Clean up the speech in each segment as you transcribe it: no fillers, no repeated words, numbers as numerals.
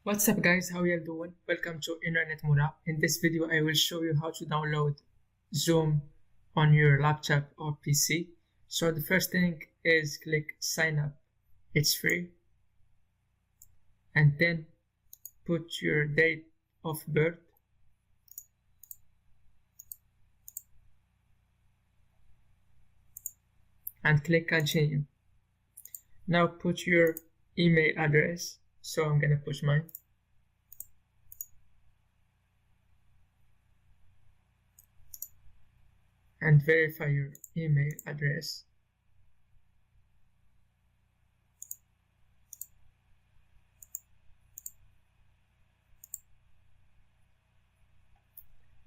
What's up guys, how you doing? Welcome to Internet Moola. In this video I will show you how to download Zoom on your laptop or PC. So the first thing is click sign up, it's free, and then put your date of birth and click continue. Now put your email address, so I'm gonna put mine. And verify your email address.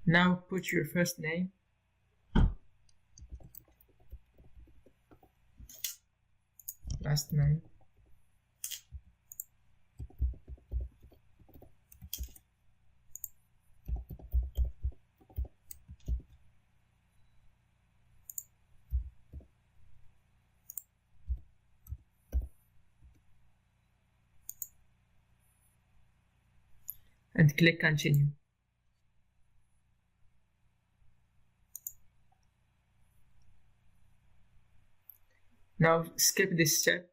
Now put your first name, last name, and click continue. Now skip this step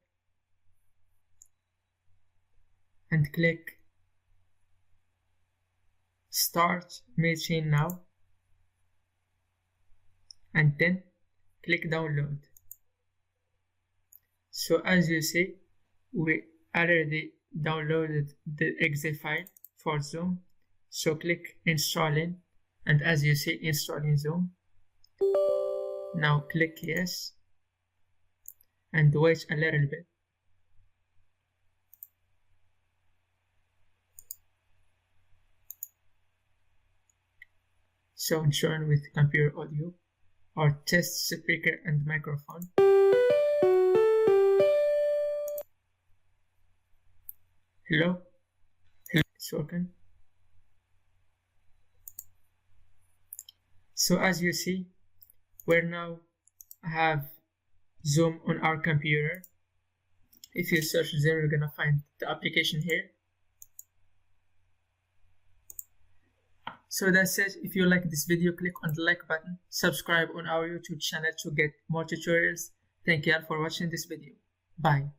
and click start meeting now, and then click download. So as you see, we already downloaded the exe file for Zoom. So click installing, and as you see, installing Zoom. Now click yes and wait a little bit. So join with computer audio or test speaker and microphone. Hello? It's working. So as you see, we now have Zoom on our computer. If you search Zoom, you're gonna find the application here. So that's it. If you like this video, click on the like button, subscribe on our YouTube channel to get more tutorials. Thank you all for watching this video. Bye.